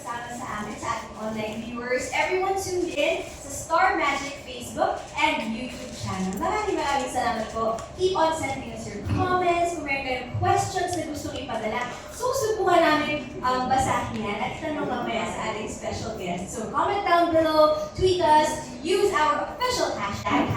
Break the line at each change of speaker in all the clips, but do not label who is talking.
kasama sa amin, sa ating online viewers. Everyone tuned in sa Star Magic Facebook and YouTube channel. Maraming salamat po. Keep on sending us your comments. Kung meron kayong questions na gustong ipadala, susubukan namin basahin yan at itanong mamaya sa ating special guest. So comment down below, tweet us, use our official hashtag,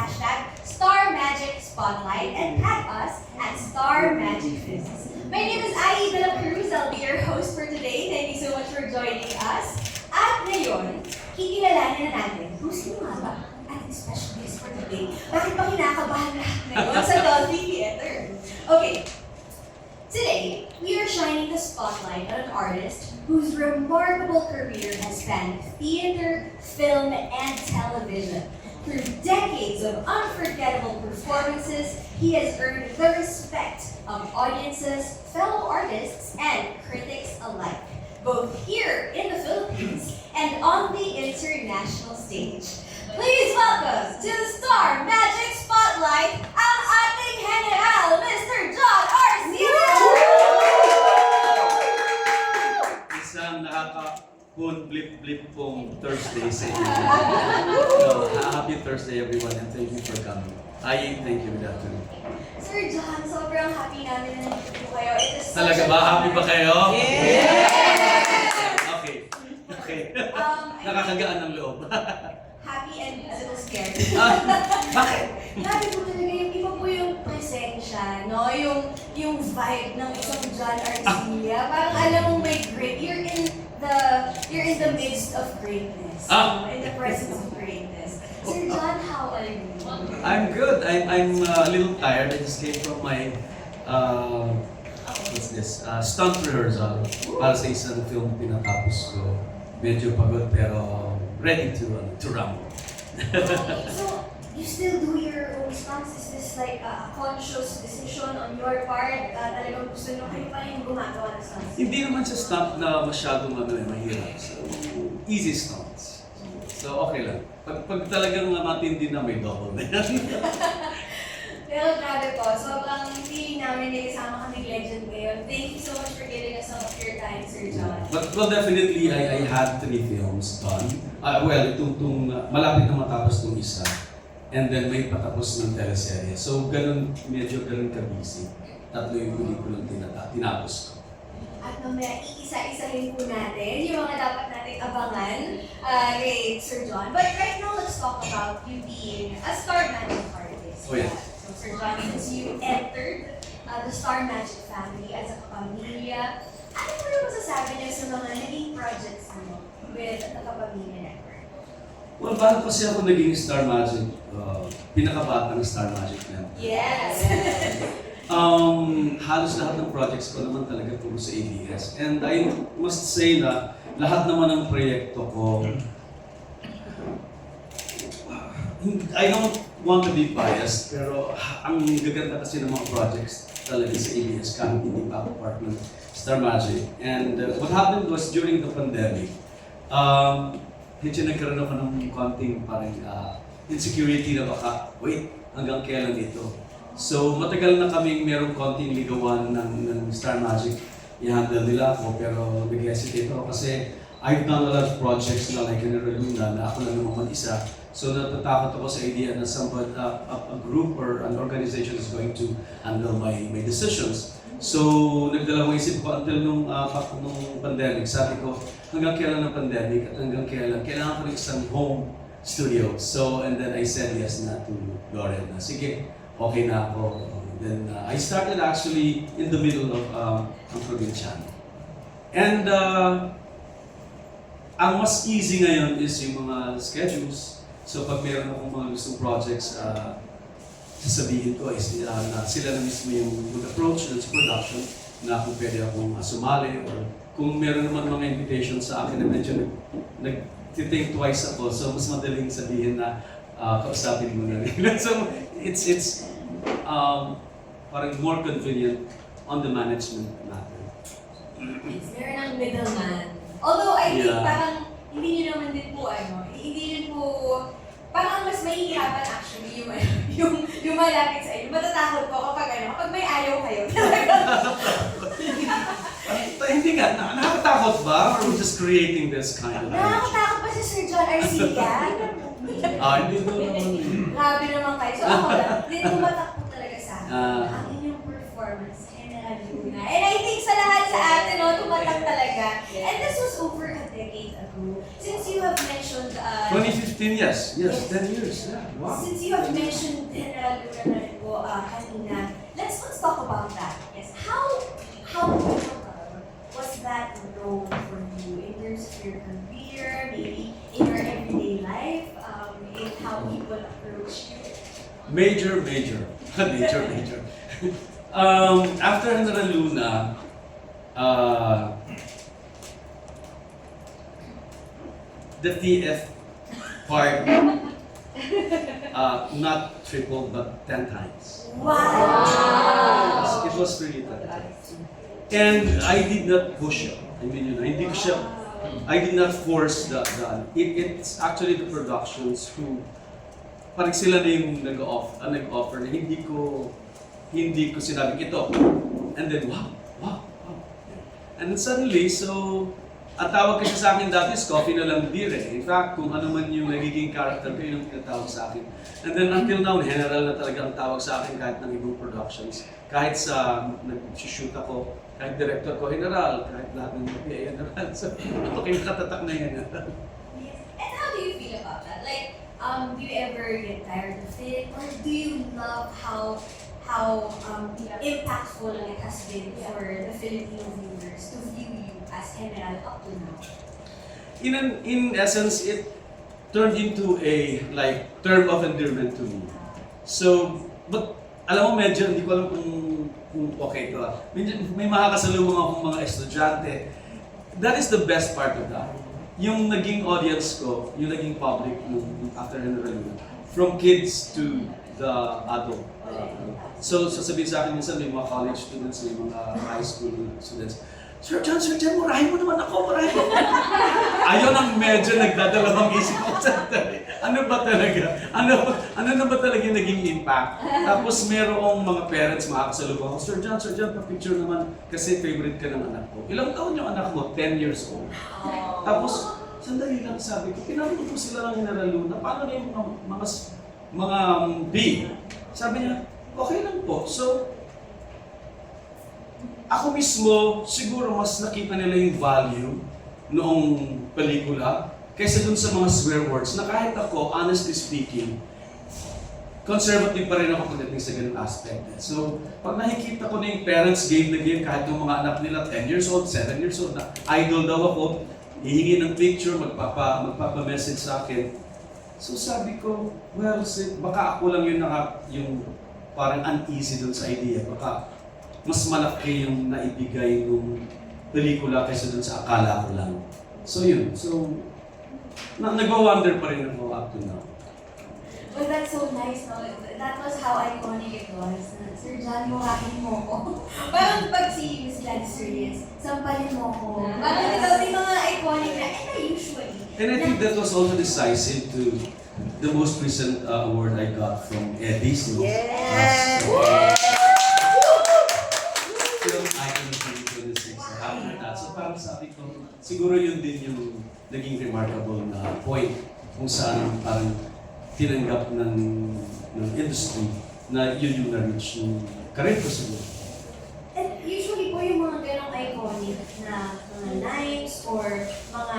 #StarMagicSpotlight, and tag us at StarMagicFists. My name is Ai de la Cruz. I'll be your host for today. Thank you so much for joining us. At ngayon, kikilalanin na natin kung sino nga ba ating special guest for today. Bakit pa kinakabahan lahat ngayon sa Dolby Theater? Okay, today, we are shining the spotlight on an artist whose remarkable career has spanned theater, film, and television. Through decades of unforgettable performances, he has earned the respect of audiences, fellow artists, and critics alike, both here in the Philippines and on the international stage. Please welcome to the Star Magic Spotlight, ang ating General, Mr. John Arcila!
Isang blip pong Thursday sa inyo. So, happy Thursday everyone and thank you for coming. Thank you, good afternoon.
Sir John, sobrang happy namin na nandito po kayo. It is such
Talaga ba? Happy ba kayo?
Yes!
Okay. Nakakagaan ng loob.
Happy and a little scared.
Bakit?
Grabe po talaga yung iba po yung presensya, no? Yung vibe ng isang John Arcila. Parang alam mong may great. You're in the midst of greatness. In the presence of greatness. Sir John, how are you?
I'm good. I'm a little tired. I just came from my stunt rehearsal para sa isang film pinatapos ko. Medyo pagod pero ready to rumble.
So, you still do your own stunts? Is this like a conscious decision on your part? Talagang gusto nyo kayo pa rin gumagawa ng stunts?
Hindi naman siya stunt na masyadong mahirap. So, easy stunts. So, okay lang. Pag talagang matindi na, may double na yan.
Pero grabe po, sobrang feeling namin na kasama kaming legend ngayon. Thank you so much for giving us some of your time, Sir John.
But definitely, I had 3 films done. Itong malapit na matapos itong isa. And then may patapos ng teleserye. So, medyo ganun ka-busy. 3 yung pelikulang tinapos ko.
At mamaya, iisa-isahin po natin yung mga dapat nating abangan kay Sir John. But right now, let's talk about you being a Star Magic artist.
Oh, yeah.
So, Sir John, since you entered the Star Magic family as a kapamilya, ano po yung masasabi niyo sa mga naging projects mo with the Kapamilya Network?
Well, paano kasi ako naging Star Magic, pinakabata ng Star Magic Network?
Yes!
Halos lahat ng projects ko naman talaga puro sa ABS. And I must say na lahat naman ng proyekto ko, I don't want to be biased, pero ang gaganda kasi ng mga projects talaga sa ABS kahit hindi pa ako part ng Star Magic. And what happened was during the pandemic, medyo nagkaroon ako ng konting parang insecurity na baka, wait, hanggang kailan ito? So matagal na kaming merong konting ligawan ng Star Magic. I-handle nila ako pero nag-hesitate ako kasi I've done a lot of projects na like General Luna na ako lang naman mag-isa. So natatakot ako sa idea na a group or an organization is going to handle my decisions. So nagdalawang isip ko until nung pandemic. Sabi ko, hanggang kailan ng pandemic at hanggang kailangan ko ng isang home studio. So and then I said yes na to Lauren na sige, okay na ako. Then I started actually in the middle of ang Provinciano. And ang mas easy ngayon is yung mga schedules. So pag meron akong mga gustong projects, sasabihin ko is na sila na mismo yung mag-approach sa production na kung pwede akong sumali or kung meron naman mga invitations sa akin na medyo nag-think twice ako. So mas madaling sabihin na kausapin mo na rin. So it's parang more convenient on the management matter.
Meron ang middleman. Although I think parang hindi nyo naman din po hindi rin po, parang mas mahihirapan actually yung malapit sa inyo. Matatakot po kapag may ayaw kayo.
Hindi nga, nakakatakot ba? Or we're just creating this kind of energy?
Nakakatakot pa si Sir John Arcia.
Hindi ko naman.
Grabe naman kayo. So ako lang, din tumatakbo talaga sa akin.
Ah.
Ang inyong performance, General Luna. And I think sa lahat sa atin, no, tumatak talaga. And this was over a decade ago. Since you have mentioned...
2015, yes. Yes, 10 years. Yeah, wow.
Since you have mentioned General Luna na rin po kanina, let's talk about that. Yes, how was that role for you in terms of your career, maybe in your everyday life, in how people approach you?
Major. After General Luna, the TF part, not tripled but 10 times.
Wow!
It was really tough. And I did not push it. I mean, hindi ko siya, I did not force it's actually the productions who, parang sila na yung nag-offer na hindi ko sinabing ito. And then, wow. And then suddenly, so, ang tawag kasi sa akin dati is coffee na lang beer eh. In fact, kung ano man yung nagiging character ko, yun ang tinatawag sa akin. And then until now, general na talaga ang tawag sa akin kahit ng ibang productions. Kahit sa nag-shoot ako, kahit director ko, general, kahit lahat ng mga general. So, okay, nakatatak na yan.
Yes. And how do you feel about that? Like, do you ever get tired of it? Or do you love how impactful it has been for the Filipino viewers to view you as General up to now?
In essence, it turned into a term of endearment to me. So, but alam mo medyo hindi ko alam kung okay to. May makakasalubong akong mga estudyante. That is the best part of that. Yung naging audience ko, yung naging public after General Luna, from kids to the adult. So sasabihin sa akin minsan may mga college students, may mga high school students, Sir John, murahin mo naman ako, murahin mo. Ayun ang medyo nagdadalawang isip ko sa dali. Ano ba talaga? Ano na ba talaga yung naging impact? Tapos merong mga parents makakasalubong ako, Sir John, pa-picture naman kasi favorite ka ng anak ko. Ilang taon yung anak mo? 10 years old. Tapos, sandali lang sabi ko, pinanood ko sila ng General Luna, paano na yung mga B? Sabi niya, okay lang po. So, ako mismo, siguro mas nakita nila yung value noong pelikula kaysa dun sa mga swear words na kahit ako, honestly speaking, conservative pa rin ako pagdating sa ganung aspect. So, pag nakikita ko na yung parents game na game, kahit yung mga anak nila 10 years old, 7 years old, na idol daw ako, hihingi ng picture, magpapa-message sa akin. So sabi ko, well, baka ako lang yung parang uneasy dun sa idea. Baka mas malaki yung naibigay ng pelikula kaysa dun sa akala ko lang. So yun. So, nagwa-wonder pa rin ako up to now.
Well, that's so nice, no? That was how iconic it was. Sir John, murahin mo ko. Parang pag si Miss Gladys Reyes, sampalin mo ko. Parang ito yung mga iconic na, usually.
And I think that was also decisive to the most recent award I got from Eddie's. No?
Yes!
Film Icon of 2026. After that, so parang sabi ko, siguro yun din yung naging remarkable na point kung saan parang tinanggap ng industry na yun yung na-reach ng career ko siguro.
And usually po yung mga ganong iconic na mga lines or mga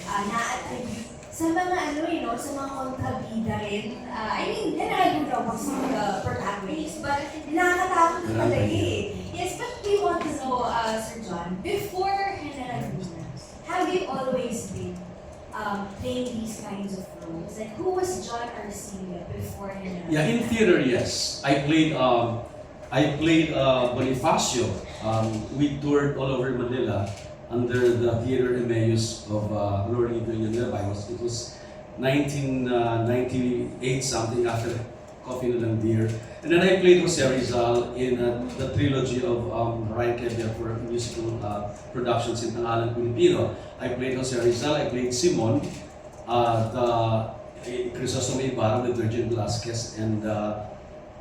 na-attribute sa mga sa mga kontrabida rin. I mean, nanalo daw ako sa mga protagonist, but nakakatakot na talaga eh. Yes, but we want to know, Sir John, before General Luna, have you always been playing these kinds of roles? Like, who was John Arcia before General Luna?
Yeah, in theater, yes. I played Bonifacio. We toured all over Manila under the Theater Emmaus of Glory Villanueva. It was 1998 something after Coffee na Lang Dear. And then I played Jose Rizal in the trilogy of Ryan Kevia for musical productions in Tangalan, Pilipino. I played Jose Rizal, I played Simon, Crisostomo Ibarra with Virgin Velasquez and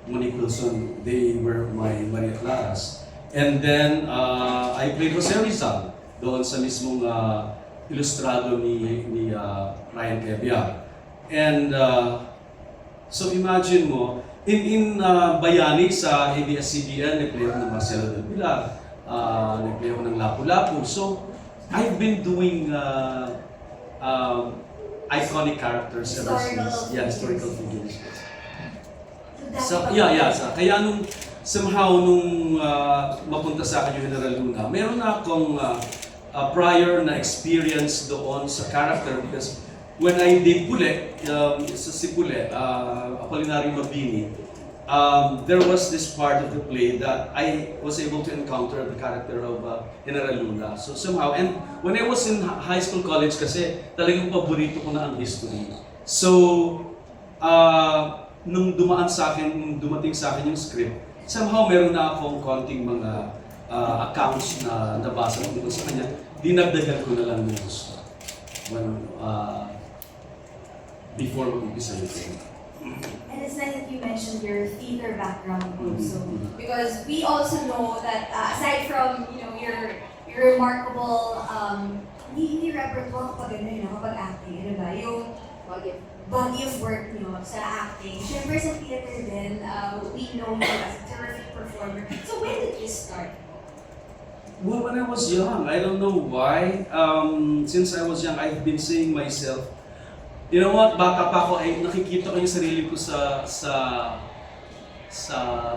Monique Wilson. They were my Maria Claras. And then, I played Jose Rizal doon sa mismong ilustrado ni Ryan Kevia. And so imagine mo, in Bayani sa ABS-CBN, nag-play ako ng Marcelo del Pilar, nag-play ako ng Lapu-Lapu. So, I've been doing iconic characters ever since. Yeah, historical figures. So, kaya somehow nung mapunta sa akin yung General Luna, meron na akong prior na experience doon sa character because when I did Pule, sa Sipule, Apolinary Mabini, there was this part of the play that I was able to encounter the character of General Luna. So somehow, and when I was in high school, college kasi, talagang paborito ko na ang history. So, nung dumating sa akin yung script, somehow meron na akong konting mga accounts na nabasa ko dito sa kanya, dinagdagan ko na lang yung gusto. Before mag-umpisa yung film.
And it's nice that you mentioned your theater background also, because we also know that aside from your remarkable hindi repertoire kapag kapag acting, ano ba, yung body of work niyo sa acting. Siyempre sa theater din, we know you as a terrific performer. So when did this start?
Well, when I was young, I don't know why. Since I was young, I've been seeing myself. You know what? Bata pa ako, ay nakikita ko yung sarili ko sa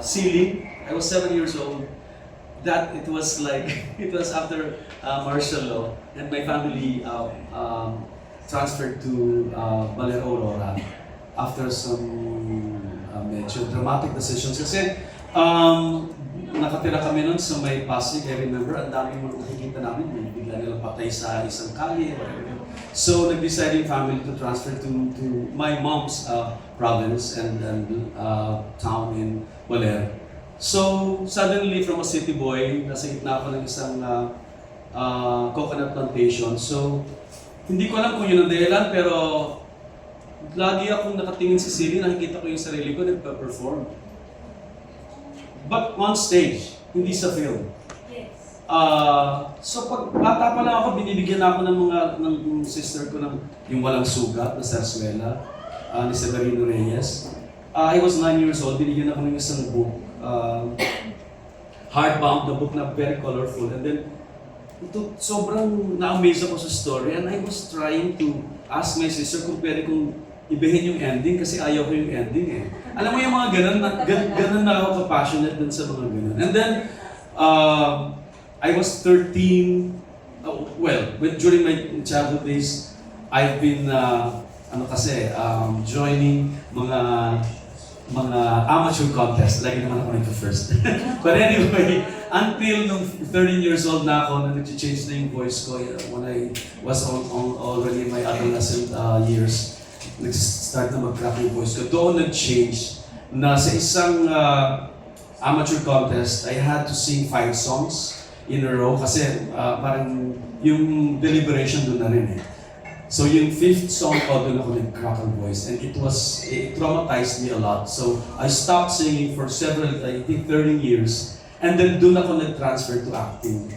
ceiling. I was 7 years old. That it was like it was after martial law, and my family transferred to Baler Aurora after some medyo dramatic decisions. Kasi nakatira kami nun sa may Pasig. I remember, ang daming mga nakikita namin, may bigla nilang patay sa isang kali, whatever. So, nag-decide yung family to transfer to my mom's province and town in Baler. So, suddenly, from a city boy, nasa gitna ako ng isang coconut plantation. So, hindi ko alam kung yun ang dahilan, pero lagi akong nakatingin sa sili, nakikita ko yung sarili ko, nagpa-perform. But on stage, hindi sa film.
Yes.
So pag bata pa lang ako, binibigyan ako ng sister ko ng yung walang sugat na sarsuela, ni Severino Reyes. I was 9 years old, binigyan ako ng isang book, hardbound na book na very colorful. And then, sobrang na-amaze ako sa story, and I was trying to ask my sister kung pwede kong ibahin yung ending kasi ayaw ko yung ending eh. Alam mo yung mga ganun na ako ka-passionate dun sa mga ganun. And then, I was 13, during my childhood days, I've been, joining mga amateur contest. Lagi naman ako nagka-first. But anyway, until nung 13 years old na ako, na nag-change na yung voice ko, when I was already in my adolescent years, nag-start na mag-crack yung voice ko. Doon nag-change na sa isang amateur contest, I had to sing 5 songs in a row kasi parang yung deliberation doon na rin eh. So yung 5th song ko, doon ako nag-crack ang voice, and it traumatized me a lot. So I stopped singing for several, I think 13 years, and then doon ako nag-transfer to acting.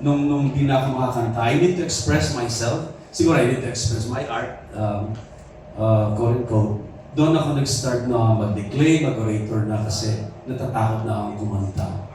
Nung di na ako makakanta, I need to express myself. Siguro I need to express my art. Quote-unquote, doon ako nag-start na mag-declare, mag-orator na kasi natatakot na akong kumanta.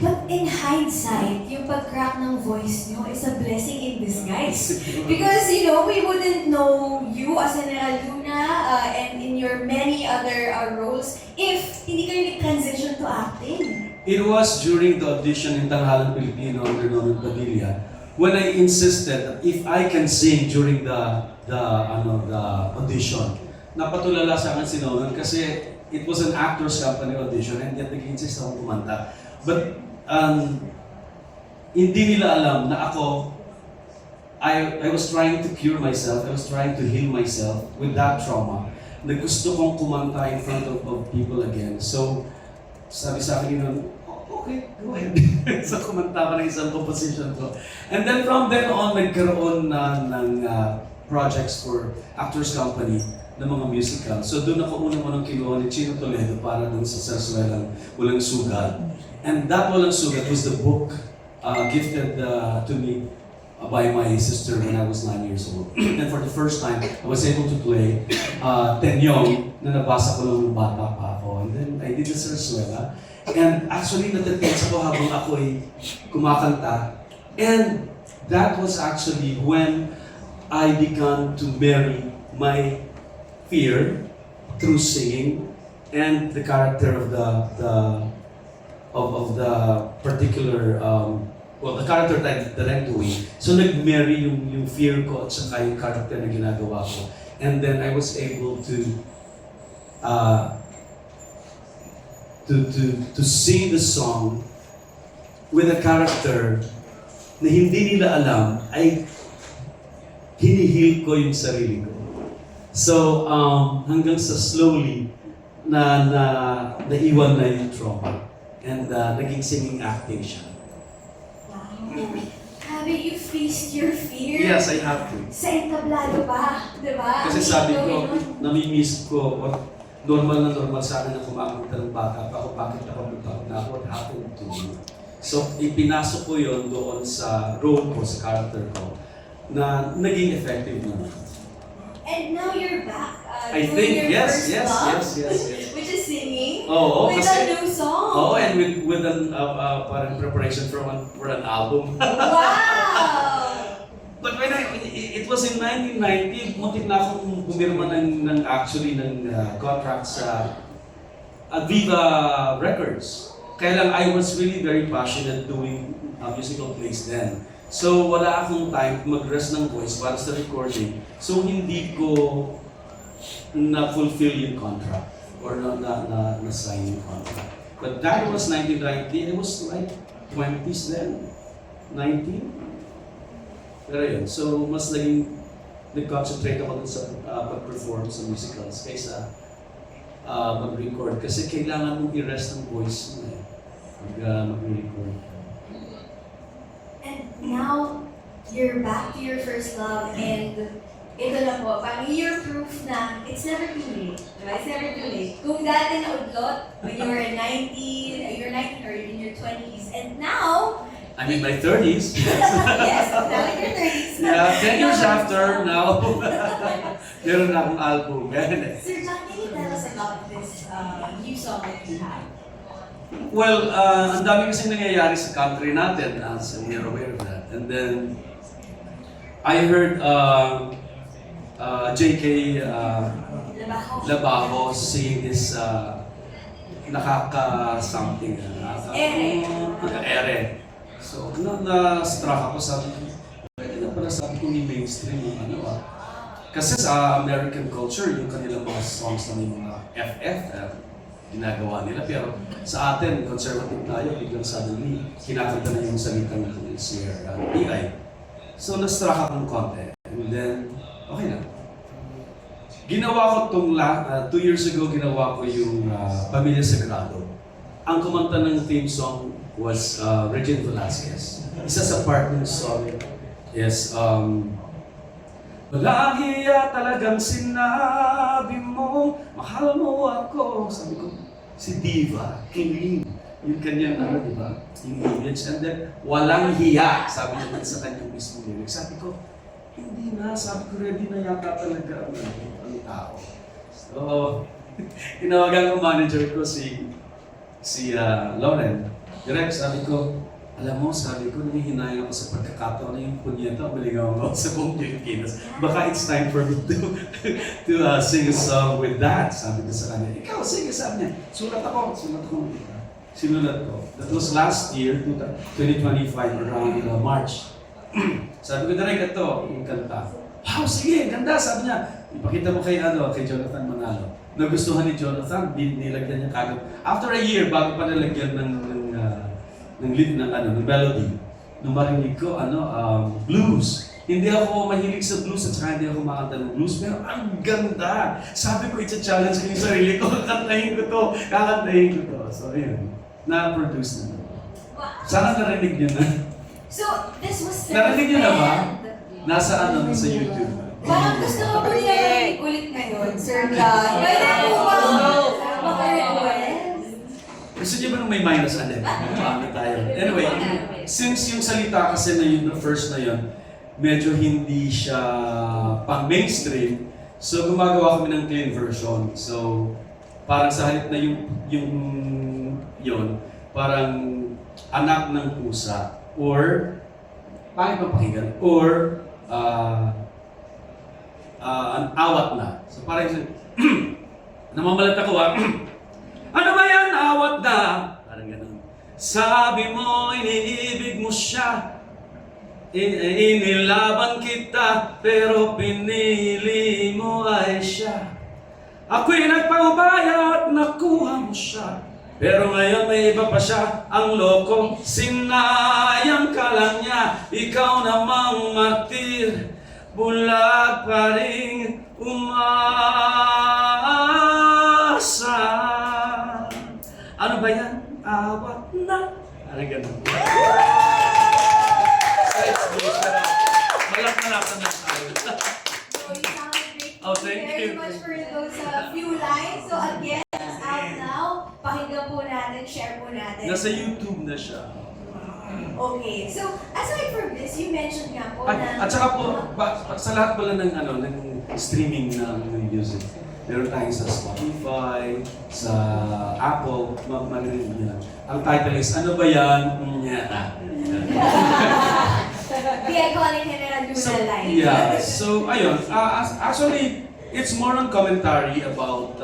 But in hindsight, yung pag-crack ng voice nyo is a blessing in disguise. Because, we wouldn't know you as General Luna and in your many other roles if hindi kayo nag-transition to acting.
It was during the audition in Tanghalang Pilipino under Norman Padilla when I insisted that if I can sing during the audition. Napatulala sa akin si Nolan kasi it was an actor's company audition and yet nag-insist akong kumanta. But hindi nila alam na ako, I was trying to cure myself, I was trying to heal myself with that trauma. Na gusto kong kumanta in front of people again. So, sabi sa akin nun, okay, go ahead. So, kumanta ka ng isang composition ko. And then from then on, nagkaroon na ng projects for Actors Company ng mga musical. So doon ako unang kinuha ni Chino Toledo para dun sa Sarsuelang Walang Sugat. And that Walang Sugat was the book gifted to me by my sister when I was 9 years old. And for the first time, I was able to play Tenyong na nabasa ko lang nung bata pa ako. And then I did the Sarsuela. And actually, natitext ako habang ako'y kumakanta. And that was actually when I began to bury my fear through singing and the character of the particular the character that I'm doing. So nag-marry yung fear ko at saka yung character na ginagawa ko. And then I was able to sing the song with a character na hindi nila alam ay hinihil ko yung sarili ko. So hanggang sa slowly naiwan na yung trauma and naging singing acting siya.
Have you faced your fear?
Yes, I have to.
Sa entablado pa, di ba?
Kasi sabi ko, namimiss ko, normal sa akin na kumakanta ng bata pa ako, bakit napapagtakot na ako, what happened to me? So, ipinasok ko yon doon sa role ko, sa character ko, na naging effective naman.
And now you're back.
I
doing
think,
your
yes.
first love, which is singing.
Oo,
with
kasi,
a new song.
oh, and with an parang preparation for an album.
Wow!
But when it was in 1990, muntik na akong pumirma ng contract sa Viva Records. Kaya lang, I was really very passionate doing musical plays then. So wala akong time mag-rest ng voice para sa recording. So hindi ko na-fulfill yung contract or na-sign yung contract. But that was 1990, I was like 20s then, 19. Pero yun, so mas nag-concentrate ako dun sa pag-perform sa musicals kaysa mag-record. Kasi kailangan mong i-rest ng voice mo mag-record.
And now, you're back to your first love and ito na po, parang you're proof na it's never too late. Diba? It's never too late. Kung dati na udlot, when you were 19, you're 19 or in your 20s, and now,
I'm in my 30s.
yes, now in your 30s.
Yeah, 10 years after, now, meron na akong album.
Sir John, can you tell us about this new song that you have?
Well, ang dami kasing nangyayari sa country natin, as you're aware of that. And then, I heard J.K. Labajo sing this nakaka-something. Ere. So, na-struck ako, sabi ko, pwede na pala sabi ko ni mainstream yung Kasi sa American culture, yung kanilang mga songs na may mga FF, ginagawa nila. Pero sa atin, conservative tayo, biglang suddenly, kinakanta na yung salitang siya, PI. So, na-struck akong konti. And then, okay na. Ginawa ko 2 years ago, ginawa ko yung Pamilya Sagrado. Ang kumanta ng theme song was Regine Velasquez. Isa sa part ng song is, walang hiya talagang sinabi mo, mahal mo ako. Sabi ko, si Diva, King yung kanyang di ba? Yung image. And then, walang hiya, sabi naman sa kanyang mismo lyrics. Sabi ko, hindi na, sabi ko, ready na yata talaga ang tao. So, tinawagan ko manager ko si Lauren. Direct, sabi ko, alam mo, sabi ko, nangihinayang ako sa pagkakataon na yung punyeta, maligaw ako sa buong Pilipinas. Baka it's time for me to sing a song with that. Sabi ko sa kanya, ikaw, sige, sabi niya. Sulat ko. Sinulat ko. That was last year, 2025, around March. Sabi ko, direct, ito, yung kanta. Wow, sige, ganda, sabi niya. Ipakita mo kay Jonathan Manalo. Nagustuhan ni Jonathan, nilagyan niya kagad. After a year, bago pa nilagyan ng lead ng melody, nung marinig ko, blues. Hindi ako mahilig sa blues at saka hindi ako makanta ng blues, pero ang ganda! Sabi ko, i-challenge ko yung sarili ko, kakantahin ko to. So, yun. Na-produce na. Sana narinig niyo na.
So, this was
Narinig niyo na ba?
planned.
Nasa sa YouTube.
Parang gusto ko po nila marinig ulit ngayon, Sir John. Pwede po ba maka-request?
Gusto niyo ba nung may minus ulit? Paano tayo? Anyway, since yung salita kasi na yun, the first na yun, medyo hindi siya pang mainstream, so gumagawa kami ng clean version. So, parang sa halip na yun, parang anak ng pusa, or, pangit mapakinggan, or, an awat na. So parang, namamalat ako ano ba yan, awat na? Parang ganun. Sabi mo, iniibig mo siya, inilaban kita, pero pinili mo ay siya. Ako'y nagpaubaya at nakuha mo siya, pero ngayon may iba pa siya, ang loko, sinayang ka lang niya, ikaw namang martir, bulag pa rin umasa. Ano ba yan? Awat na. Ano ganun? Malap-malapan na tayo.
So, you sounded great.
Oh, thank
Very
you.
much for those few lines. So, again, it's out now. Pakinggan po natin, share po natin.
Nasa YouTube na siya.
Okay. So, aside from this, you mentioned nga po na...
At saka po, sa lahat pala ng streaming ng music, meron tayong sa Spotify, sa Apple, marinig nyo. Ang title is, ano ba yan?
The iconic General Luna line.
Yeah, so ayun, actually, it's more on commentary about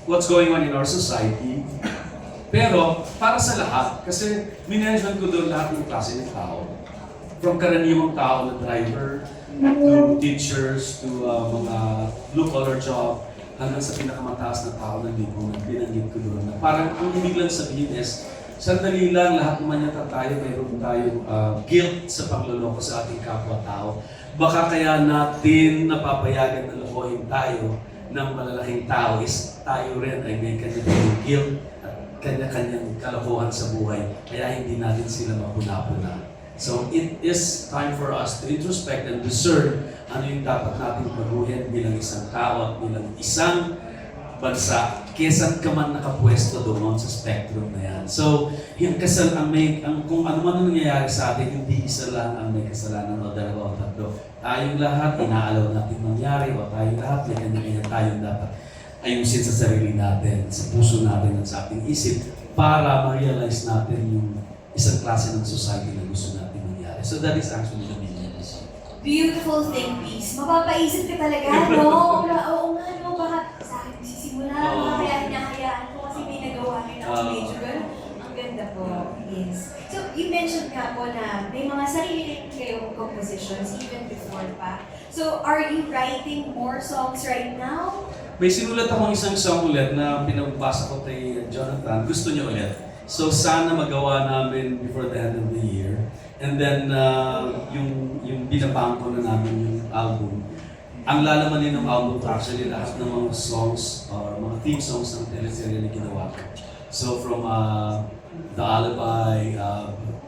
what's going on in our society. Pero, para sa lahat, kasi minention ko doon lahat ng klase ng tao. From karaniwang tao na driver, to teachers, to mga blue-collar job, hanggang sa pinakamataas na tao na binanggit ko doon. Parang ang ibig lang sabihin is, sandali lang, lahat naman yata tayo, mayroon tayong guilt sa pagluloko sa ating kapwa-tao. Baka kaya natin napapayagan na lokohin tayo ng malalaking tao is tayo rin ay may kanya-kanyang guilt at kanya-kanyang kalokohan sa buhay. Kaya hindi natin sila mapuna-puna. So it is time for us to introspect and discern ano yung dapat nating baguhin bilang isang tao at bilang isang bansa kesa ka man nakapwesto doon sa spectrum na yan. So, yung kung ano man ang nangyayari sa atin, hindi isa lang ang may kasalanan o dalawa o tatlo. Tayong lahat, inaalaw natin mangyari o tayong lahat, may kanya-kanya tayong dapat ayusin sa sarili natin, sa puso natin at sa ating isip para ma-realize natin yung isang klase ng society na gusto natin mangyari. So that is actually the meaning of this.
Beautiful think piece. Mapapaisip ka talaga, no? Oo nga, no? Baka sa akin magsisimula, kaya hinahayaan ko kasi may nagawa rin ako medyo gano'n. Ang ganda po. Yes. So, you mentioned nga po na may mga sarili kayong compositions even before pa. So, are you writing more songs right now?
May sinulat akong isang song ulit na pinabasa ko kay Jonathan. Gusto niya ulit. So sana magawa namin before the end of the year. And then yung binabangko na namin yung album. Ang lalaman ng album actually lahat ng mga songs or mga theme songs ng teleserye na ginawa ko. So from The Alibi,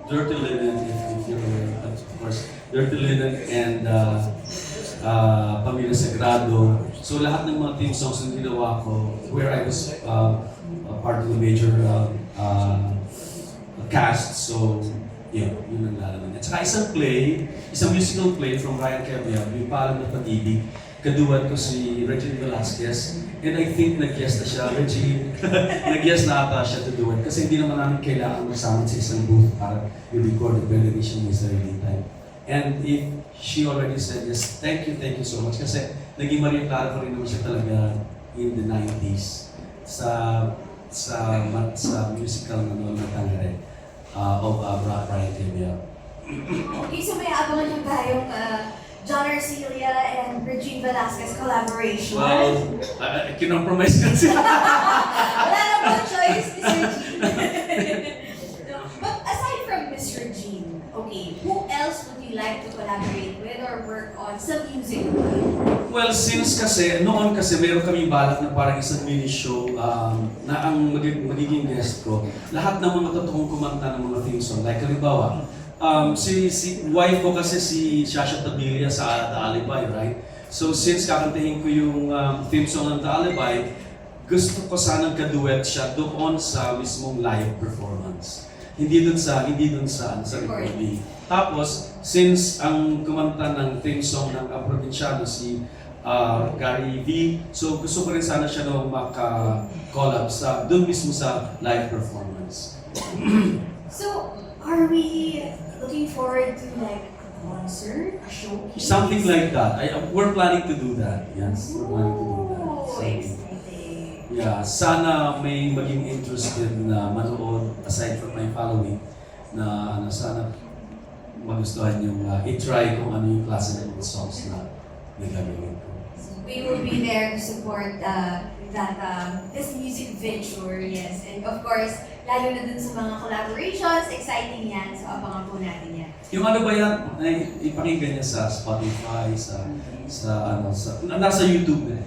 Dirty Linen, if you're aware, of course, Dirty Linen and Pamilya Sagrado. So lahat ng mga theme songs na ginawa ko where I was a part of the major cast. So yun ang lalaman. At saka isang musical play from Ryan Kevia, yung Palang na Pag-ibig. Kaduwan ko si Regine Velasquez. And I think nag-guest na siya, Regine. Nag-guest na ata siya to do it. Kasi hindi naman namin kailangan masama sa isang booth para i-record it when hindi siya may sarili time. And if she already said yes, thank you so much. Kasi naging Maria Clara ko rin naman siya talaga in the 90s sa musical na noon na tangere of Ryan Kevia.
Okay, so may abangan yung tayong John Arcelia and Regine Velasquez collaboration.
Well, kinompromise ka siya.
Wala na po choice, Mr. Gene. But aside from Mr. Gene, okay, who else would you like to collaborate with or work on sa music?
Well, since noon meron kami balak na parang isang mini show na ang magiging guest ko, lahat ng mga totoong kumanta ng mga theme song. Like halimbawa, si wife ko kasi si Shasha Tabilia sa The Alibay, right? So since kakantahin ko yung theme song ng The Alibay, gusto ko sanang kaduet siya doon sa mismong live performance. Hindi dun sa recording. Tapos, since ang kumanta ng theme song ng Provinciano si Gary V, so gusto ko rin sana siya na maka-collab sa doon mismo sa live performance.
So, are we looking forward to like a concert, a showcase?
Something like that. We're planning to do that. Yes, we're planning to do that.
Oh,
So,
exciting.
yeah, sana may maging interested na manood aside from my following na sana magustuhan yung i-try kung ano yung klase ng mga songs na nagagawin ko.
We will be there to support this music venture, yes. And of course, lalo na dun sa mga collaborations, exciting yan. So, abangan po natin yan.
Yung ano ba yan, ay, ipakinggan niya sa Spotify, nasa YouTube eh.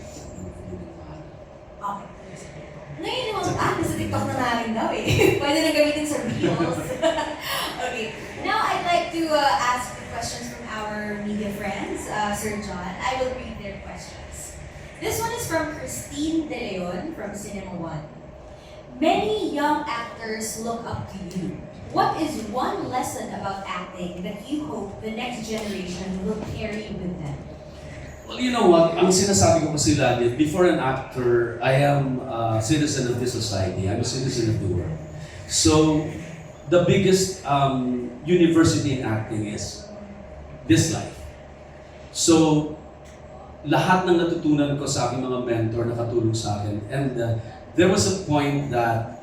Okay. Ngayon naman, nasa TikTok na namin daw eh. Pwede na gamitin sa Reels. Okay. Now, I'd like to ask the questions from our media friends. Sir John, I will read their questions. This one is from Christine De Leon from Cinema One. Many young actors look up to you. What is one lesson about acting that you hope the next generation will carry with them?
Well, you know what? Ang sinasabi ko kasi lagi, before an actor, I am a citizen of this society. I'm a citizen of the world. So, the biggest university in acting is this life. So, lahat ng natutunan ko sa aking mga mentor na katulong sa akin, and there was a point that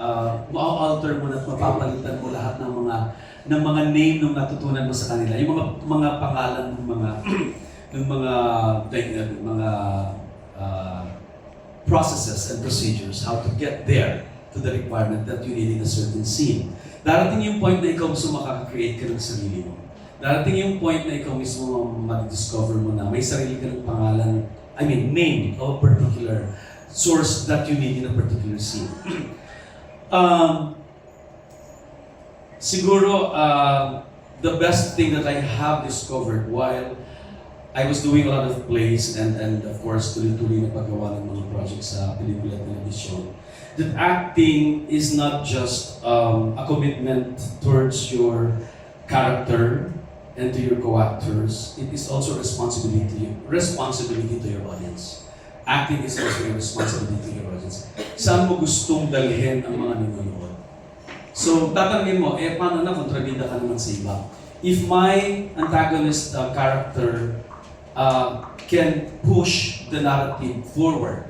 ma-alter mo na at mapapalitan mo lahat ng mga name ng natutunan mo sa kanila. Yung mga pangalan ng mga processes and procedures, how to get there to the requirement that you need in a certain scene. Darating yung point na ikaw gusto makaka-create ka ng sarili mo. Darating yung point na ikaw mismo ma-discover mo na may sarili ka ng pangalan, name of a particular source that you need in a particular scene. Siguro, the best thing that I have discovered while I was doing a lot of plays and of course tuloy-tuloy na paggawa ng mga projects sa pelikula at television, that acting is not just a commitment towards your character and to your co-actors, it is also responsibility to your audience. Acting is also a responsibility to your audience. Saan mo gustong dalhin ang mga nanonood? So, tatanungin mo, paano na kontrabida ka naman sa iba? If my antagonist character can push the narrative forward,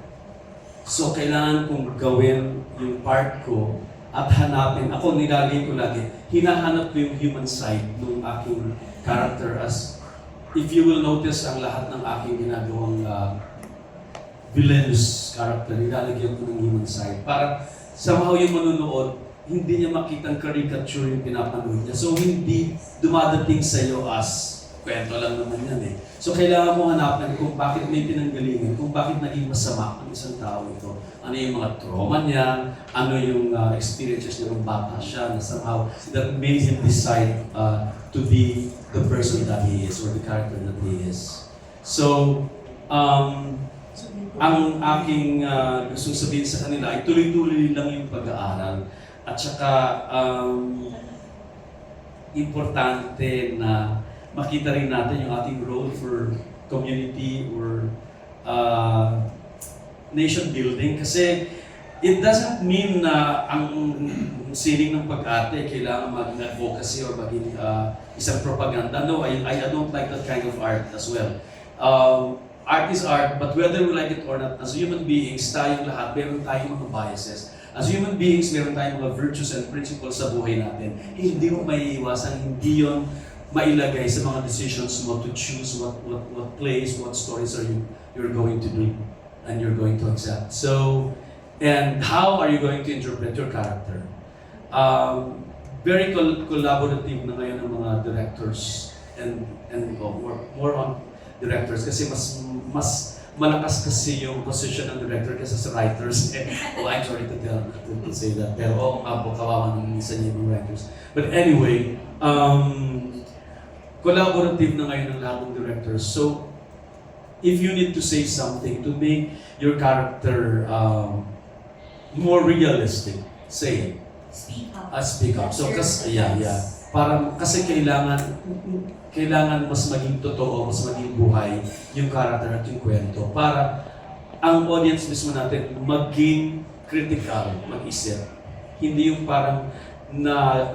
so kailangan kong gawin yung part ko at hanapin, ako nilalagay ko lagi, hinahanap ko yung human side ng aking character as, if you will notice ang lahat ng aking ginagawang villainous character, nilalagyan ko ng human side para somehow yung manunood, hindi niya makitang caricature yung pinapanood niya. So hindi dumadating sa iyo as kwento lang naman yan eh. So kailangan mo hanapin kung bakit may pinanggalingan, kung bakit naging masama ang isang tao ito. Ano yung mga trauma niya, ano yung experiences niya ng bata siya, na somehow that made him decide to be the person that he is or the character that he is. So, ang aking gusto sabihin sa kanila ay tuloy-tuloy lang yung pag-aaral. At saka, importante na makita rin natin yung ating role for community or nation building. Kasi it doesn't mean na ang sining ng pag-arte kailangan maging advocacy or maging isang propaganda. No, I don't like that kind of art as well. Art is art, but whether we like it or not, as human beings, tayong lahat, meron tayong mga biases. As human beings, meron tayong mga virtues and principles sa buhay natin. Hindi mo maiiwasan, hindi yon mailagay sa mga decisions mo to choose what plays, what stories you're going to do and you're going to accept. So, and how are you going to interpret your character? Very collaborative na ngayon ng mga directors and more on directors kasi mas malakas kasi yung position ng director kasi sa writers. Oh, I'm sorry to say that. Pero oo nga po, kawawa ng minsan yung writers. But anyway, collaborative na ngayon ng lahat ng directors. So, if you need to say something to make your character more realistic, say it.
Speak up.
Speak up. So,
That's your
yeah.
advice.
Kasi kailangan mas maging totoo, mas maging buhay yung character at yung kwento para ang audience mismo natin maging critical, mag-isip. Hindi yung parang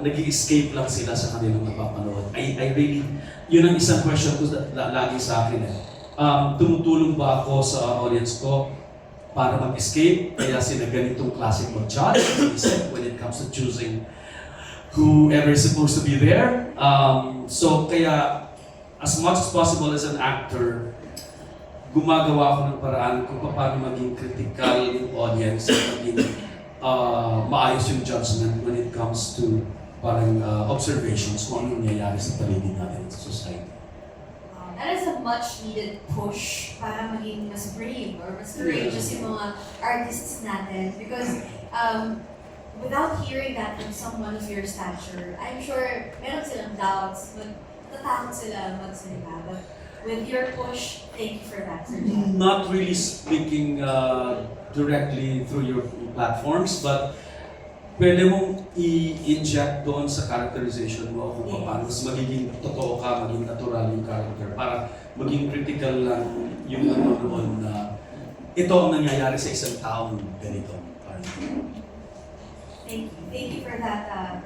nag-escape lang sila sa kanilang napapanood. I really, yun ang isang question ko lagi sa akin eh. Tumutulong ba ako sa audience ko para mag-escape? Kaya sila ganitong classic mag-judge when it comes to choosing whoever is supposed to be there. So kaya, as much as possible as an actor, gumagawa ako ng paraan kung paano maging critical yung audience at maging maayos yung judgment when it comes to parang observations kung anong nangyayari sa paligid natin sa society.
That is a much needed push para maging mas brave or mas courageous yung mga artists natin because without hearing that from someone of your stature, I'm sure meron silang doubts, natatakot sila magsalita. But with your push, thank you for that, Sir John.
Not really speaking directly through your platforms, but pwede mong i-inject doon sa characterization mo kung paano mas magiging totoo ka, maging natural yung character para maging critical lang yung noon na ito ang nangyayari sa isang taong ganito.
Thank you for that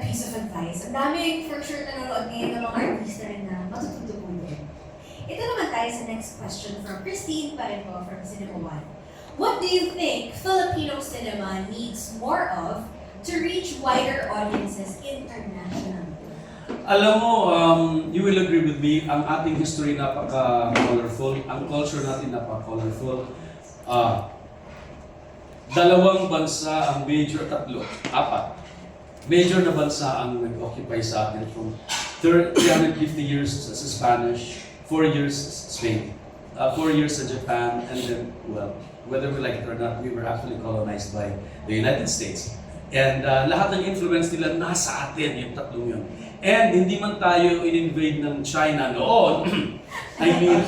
piece of advice. Ang daming for sure nanonood ngayon ng mga artista rin na matututo po din. Ito naman tayo sa next question from Christine pa rin po from Cinema One. What do you think Filipino cinema needs more of to reach wider audiences internationally?
Alam mo, you will agree with me, ang ating history napaka-colorful, ang culture natin napaka-colorful. Dalawang bansa ang major, apat. Major na bansa ang nag-occupy sa atin from 350 years sa Spanish, 4 years Spain, 4 years sa Japan, and then, well, whether we like it or not, we were actually colonized by the United States. And lahat ng influence nila nasa atin, yung tatlong yun. And hindi man tayo in-invade ng China noon, I mean,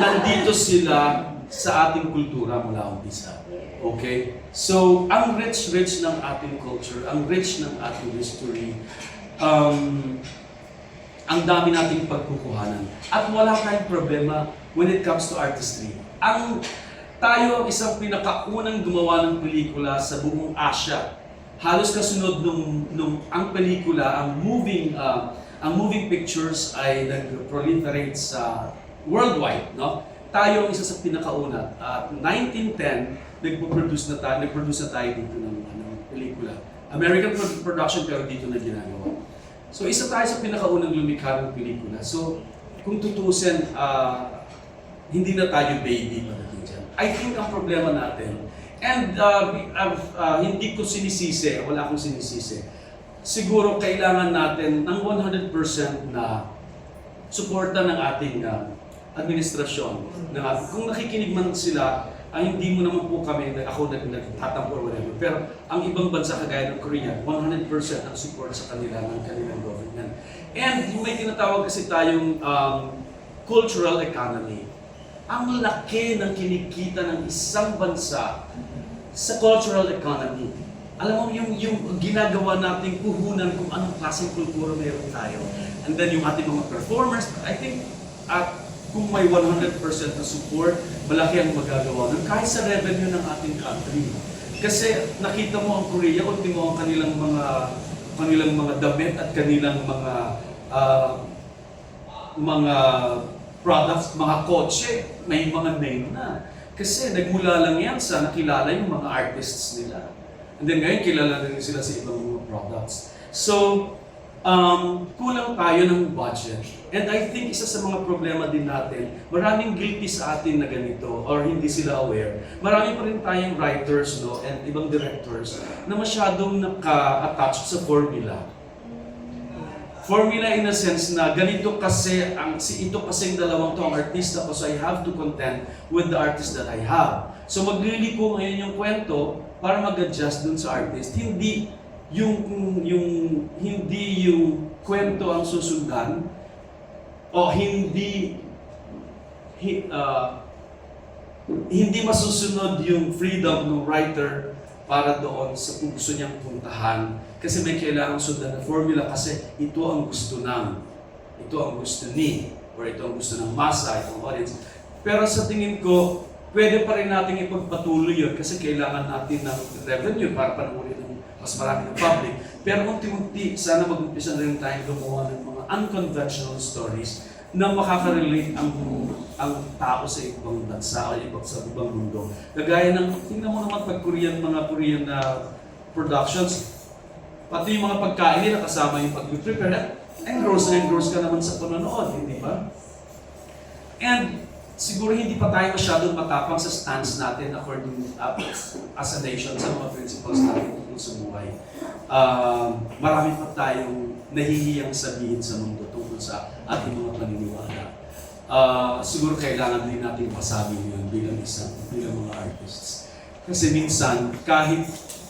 nandito sila sa ating kultura mula umpisa. Okay? So, ang rich ng ating culture, ang rich ng ating history, ang dami nating pagkukuhanan. At wala tayong problema when it comes to artistry. Tayo ang isang pinakaunang gumawa ng pelikula sa buong Asia. Halos kasunod nung ang pelikula, ang moving pictures ay nag-proliferate sa worldwide, no? Tayo ang isa sa pinakauna. 1910, nagproduce na tayo dito ng pelikula. American production pero dito na ginagawa. So isa tayo sa pinakaunang lumikha ng pelikula. So kung tutusin, hindi na tayo baby pagdating dyan. I think ang problema natin, and hindi ko sinisisi, wala akong sinisisi. Siguro kailangan natin ng 100% na suporta ng ating administrasyon. Kung nakikinig man sila, hindi mo naman po kami, ako nagtatampo or whatever. Pero ang ibang bansa kagaya ng Korea, 100% ang support sa kanila ng kanilang government. And may tinatawag kasi tayong cultural economy. Ang laki ng kinikita ng isang bansa sa cultural economy. Alam mo, yung ginagawa nating puhunan kung anong klaseng kultura meron tayo. And then yung ating mga performers, I think, kung may 100% na support, malaki ang magagawa nun. Kahit sa revenue ng ating country. Kasi nakita mo ang Korea, ultimo ang kanilang mga damit at kanilang mga products, mga kotse, may mga name na. Kasi nagmula lang yan sa nakilala yung mga artists nila. And then ngayon, kilala na rin sila sa ibang mga products. So, kulang tayo ng budget. And I think isa sa mga problema din natin, maraming guilty sa atin na ganito or hindi sila aware. Marami pa rin tayong writers and ibang directors na masyadong naka-attach sa formula. formula in a sense na ganito kasi ito kasing dalawang to ang artista ko, so I have to contend with the artist that I have. So magliliko ngayon yung kwento para mag-adjust dun sa artist. Hindi yung kwento ang susundan o hindi masusunod yung freedom ng writer para doon sa kung gusto niyang puntahan. Kasi may kailangang sundan na formula kasi ito ang gusto ni, or ito ang gusto ng masa, itong audience. Pero sa tingin ko, pwede pa rin natin ipagpatuloy yun kasi kailangan natin ng revenue para panoorin ng mas marami ng public. Pero unti-unti, sana mag-umpisa na rin tayo gumawa ng mga unconventional stories na makaka-relate ang tao sa ibang bansa o sa ibang mundo. Kagaya ng, tingnan mo naman pag mga Korean na productions, pati yung mga pagkain nila kasama yung pag-prepare, engross ka naman sa panonood, hindi ba? And siguro hindi pa tayo masyadong matapang sa stance natin according as a nation sa mga principles natin tungkol sa buhay. Marami pa tayong nahihiyang sabihin sa mundo tungkol sa ating mga paniniwala. Siguro kailangan din natin masabi yun bilang mga artists. Kasi minsan, kahit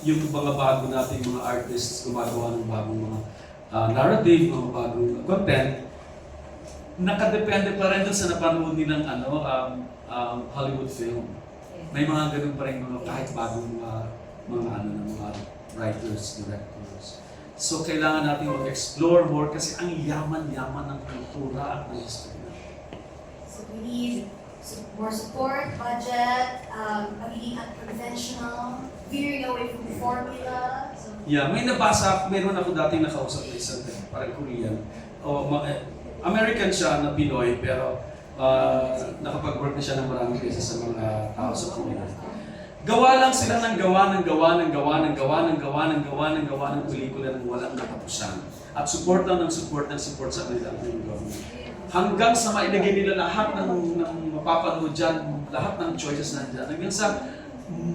yung mga bago nating mga artists gumagawa ng bagong mga narrative, mga bagong content, nakadepende pa rin doon sa napanood nilang Hollywood film. May mga ganun pa rin mga kahit bagong mga writers, directors. So kailangan natin mag-explore more kasi ang yaman-yaman ng kultura at ng history.
So we need more support, budget, pagiging unconventional, veering away from formula. So,
yeah, meron ako dating nakausap na isang parang Korean. American siya na Pinoy, pero nakapag-work na siya ng maraming beses sa mga tao sa Korea. Gawa lang sila ng gawa ng pelikula ng walang katapusan. At support sa kanilang government. Hanggang sa mailagay nila lahat ng mapapanood dyan, lahat ng choices nandyan, hanggang sa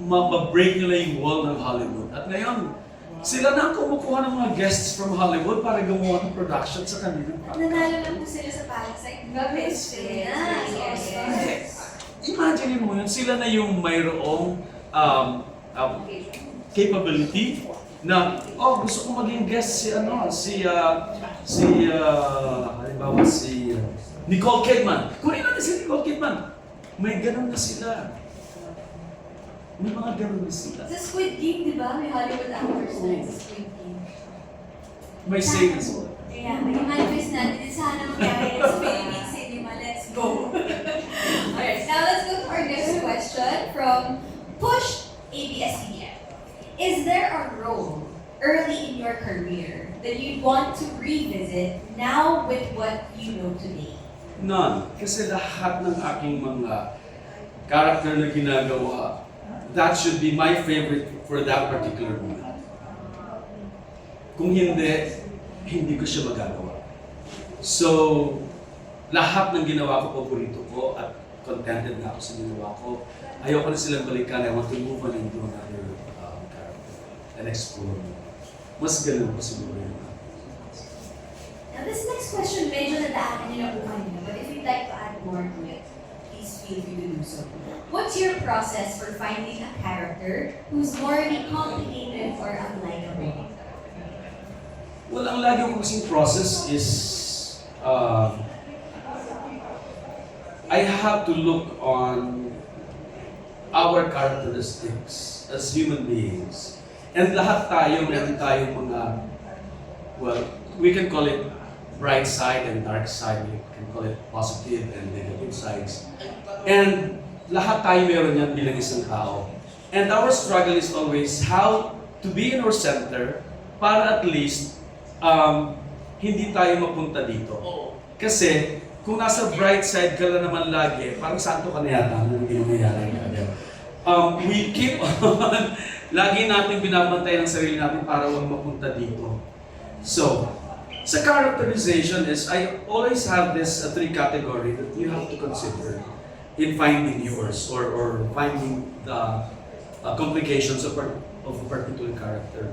mababreak nila yung wall ng Hollywood. At ngayon, sila na ang kumukuha ng mga guests from Hollywood para gumawa ng production sa kanilang podcast.
nanalo lang po sila sa Parasite. Yes.
Imagine mo yun, sila na yung mayroong capability na, gusto ko maging guest halimbawa si Nicole Kidman. Kunin natin si Nicole Kidman. May ganun na sila. May mga ganun na sila.
Sa Squid Game, di ba? May Hollywood actors na sa Squid Game.
May say as well.
Kaya, i-manifest natin din sana mangyari sa Philippine cinema. Let's go! Alright, now let's go to our next question from Push ABS-CBN. Is there a role early in your career that you'd want to revisit now with what you know today?
None. Kasi lahat ng aking mga character na ginagawa, that should be my favorite for that particular moment. Kung hindi ko siya magagawa. So, lahat ng ginawa ko, paborito ko, at contented na ako sa ginawa ko. Ayoko na silang balikan. I want to move on into another character and explore more. Mas ganun pa siguro yun.
Now this next question, medyo nadaanan niyo na po kanina, but if you'd like to add more to it, please feel free to do so. What's your process for finding a character who's morally complicated or unlikable?
Well, ang lagi kong kasing process is I have to look on our characteristics as human beings. And lahat tayo, meron tayong mga, well, we can call it bright side and dark side. We can call it positive and negative sides. And lahat tayo meron yan bilang isang tao. And our struggle is always how to be in our center para at least hindi tayo mapunta dito. Kasi kung nasa bright side ka lang naman lagi, parang santo ka na yata, hindi nangyayari ka. We keep on, lagi natin binabantay ang sarili natin para huwag mapunta dito. So, sa characterization is, I always have this three category that you have to consider in finding yours or finding the complications of a particular character.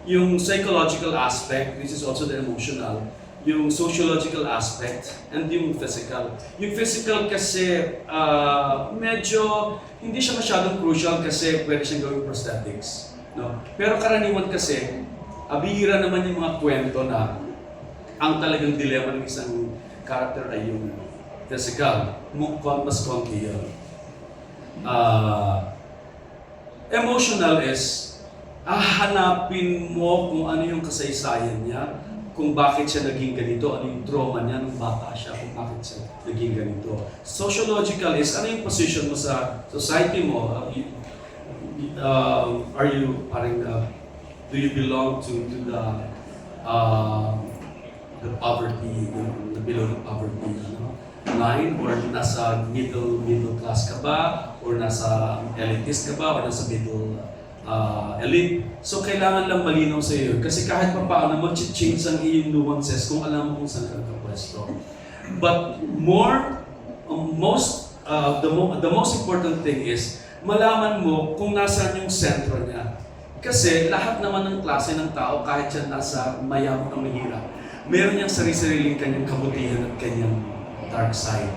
Yung psychological aspect, this is also the emotional. yung sociological aspect and yung physical. Yung physical kasi medyo hindi siya masyadong crucial kasi pwede siyang gawing prosthetics. No? Pero karaniwan kasi, bihira naman yung mga kwento na ang talagang dilema ng isang character ay yung physical. Mas konti yun. Emotional is, hanapin mo kung ano yung kasaysayan niya, kung bakit siya naging ganito, ano yung trauma niya nung bata siya, kung bakit siya naging ganito. Sociological is, ano yung position mo sa society mo? Are you, parang, do you belong to the poverty, the below the poverty line, or nasa middle class ka ba, or nasa elitist ka ba, or nasa middle elite. So, kailangan lang malinaw sa iyo. Kasi kahit pa paano, mag-change ang iyong nuances kung alam mo kung saan ka pwesto. But the most important thing is, malaman mo kung nasaan yung sentro niya. Kasi lahat naman ng klase ng tao, kahit siya nasa mayaman o mahirap, meron niyang sarili-sariling kanyang kabutihan at kanyang dark side.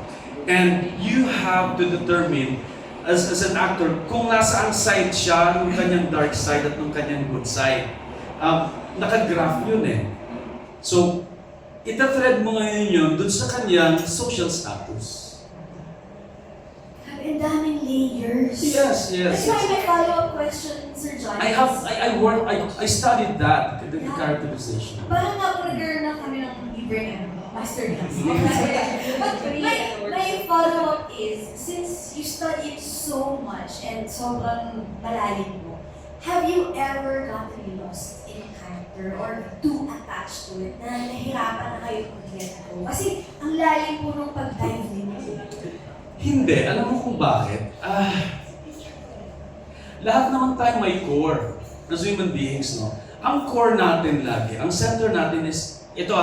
And you have to determine as an actor, kung nasaan side siya ng kanyang dark side at ng kanyang good side. Nakagraph yun eh. So, ita-thread mo ngayon yun dun sa kanyang social status.
Ang daming layers.
Yes.
That's why my follow-up question, Sir John.
I studied that, the characterization.
Parang nga po nagkaroon na kami ng libre masterclass. But my follow-up is, since you studied so much and sobrang malalim mo, have you ever gotten lost in character or too attached to it na nahirapan na kayo mag-let go? Kasi ang lalim po nung pag-dive din mo.
Hindi. Alam mo kung bakit? Lahat naman tayo may core as human beings, no? Ang core natin lagi, ang center natin is ito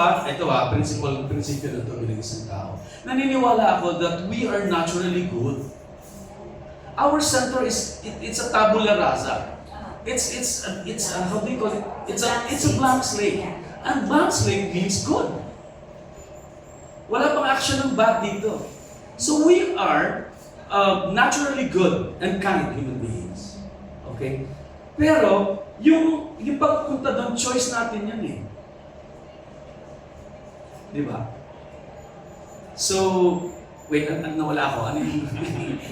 prinsipyo na ito bilang isang tao. Naniniwala ako that we are naturally good. Our center is, it's a tabula rasa. It's how do you call it? It's a blank slate. And blank slate means good. Wala pang action ng bad dito. So we are naturally good and kind human beings. Okay? Pero, yung pagpunta doon, choice natin yan eh. Di ba? So, wait, nawala ako. Ano yung...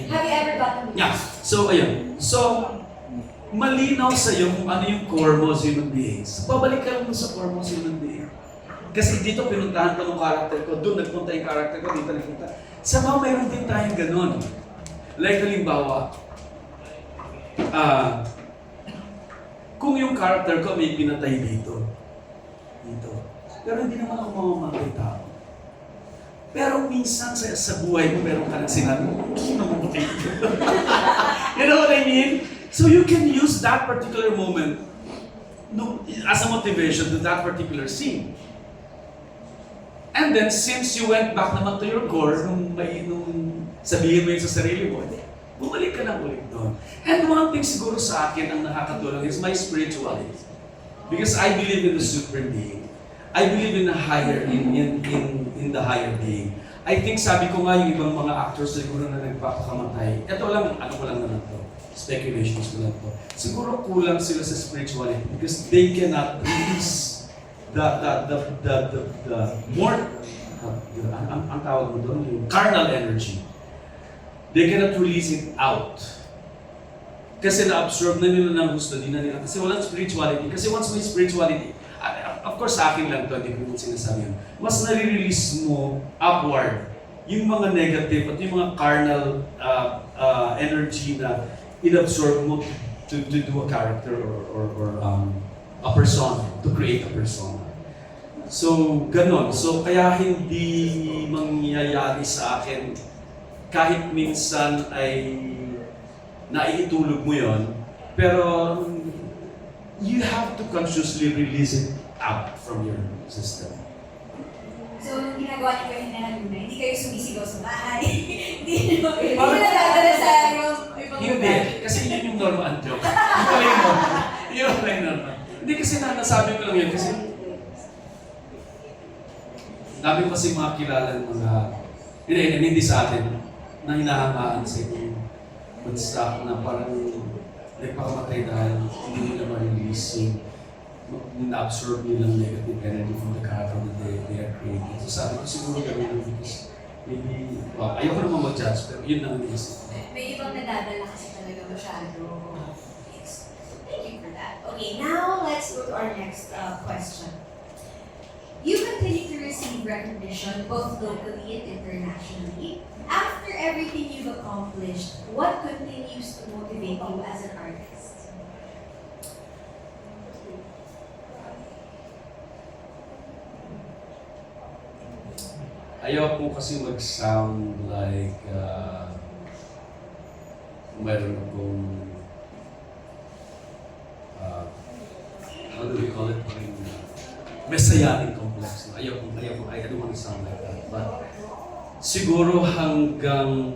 Have you ever gotten lost?
Yeah. So, ayun. So, malinaw sa'yo kung ano yung core mo as human beings. Babalik ka lang sa core mo as human being. Kasi dito pinuntahan ko ng character ko, doon nagpunta yung character ko, dito nagpunta. Somehow mayroon din tayong ganun. Like halimbawa, kung yung character ko may pinatay dito. Pero hindi naman ako mamamatay tao. Pero minsan sa buhay mo, meron ka nang sinabi, hindi mamamatay dito. You know what I mean? So you can use that particular moment as a motivation to that particular scene. And then, since you went back naman to your core, nung sabihin mo yun sa sarili mo, bumalik ka lang ulit doon. And one thing siguro sa akin ang nakakatulong is my spirituality. Because I believe in the supreme being. I believe in the higher, in the higher being. I think sabi ko nga yung ibang mga actors siguro na nagpapakamatay, ito lang, ano ko lang naman to, speculations ko lang to. Siguro kulang sila sa spirituality because they cannot release the more, ang tawag mo doon, yung carnal energy. They cannot release it out. Kasi na-absorb na nila ng gusto, di na nila. Kasi walang spirituality. Kasi once may spirituality, of course sa akin lang ito, hindi ko naman sinasabi yun. Mas nare-release mo upward yung mga negative at yung mga carnal energy na inabsorb mo to do a character or a persona, to create a persona. So, ganon. So, kaya hindi mangyayari sa akin kahit minsan ay naiitulog mo yon, pero you have to consciously release it out from your system.
So, ginagawa niyo kayo na Luna, hindi kayo sumisigaw sa bahay, hindi nadadala sa ibang
Hindi, kasi yun yung normal joke. Yun yung normal. Hindi kasi nasabi ko lang yun kasi dami kasi mga kilala ng mga, hindi sa atin, na hinahangaan sa ibang bansa na parang nagpakamatay dahil hindi nila ma-release yung na-absorb nilang negative energy from the carbon that they are creating. So sabi ko siguro gawin ng because maybe, well, ayoko naman mag-judge, pero yun lang ang isip.
May ibang nadadala kasi talaga masyado. Yes. Thank you for that. Okay, now let's go to our next question. You continue to receive recognition both locally and internationally. After everything you've accomplished, what continues to motivate you as an artist?
Ayaw po kasi mag-sound like meron akong how do we call it? Messianic complex. I don't want to sound like that. But siguro hanggang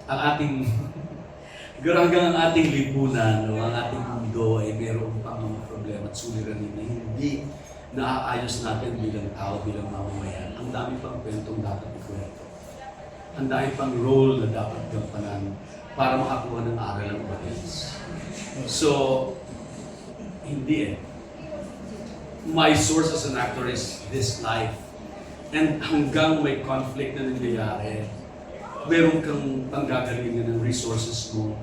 ang ating hanggang ang ating lipunan, no, ang ating mundo ay mayroon pang mga problema at suliranin na hindi naaayos natin bilang tao, bilang mamamayan. Ang dami pang kwentong dapat ikwento. Ang dami pang role na dapat gampanan para makakuha ng aral ng audience. So, hindi My source as an actor is this life. And hanggang may conflict na nangyayari, meron kang panggagalingan ng resources mo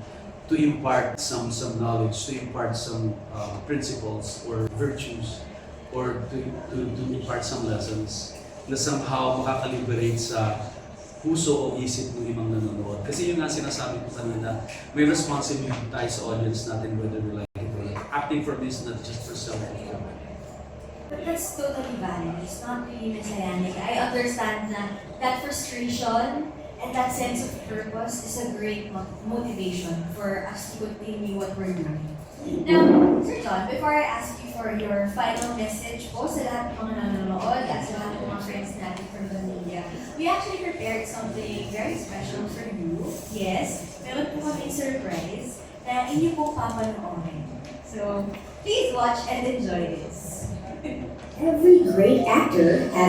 to impart some knowledge, to impart some principles or virtues, or to impart some lessons na somehow makakaliberate sa puso o isip ng ibang nanonood. Kasi yun nga sinasabi ko kanina, may responsibility tayo sa audience natin whether we like it or not. Acting for this, not just for self-fulfillment.
But that's totally valid. It's not really messianic. I understand that frustration and that sense of purpose is a great motivation for us to continue what we're doing. Now, Sir John, before I ask you for your final message po sa lahat ng mga nanonood at sa lahat ng mga friends natin from the media, we actually prepared something very special for you. Yes, meron po kaming surprise na inyo po papanoorin. So, please watch and enjoy this.
Every great actor has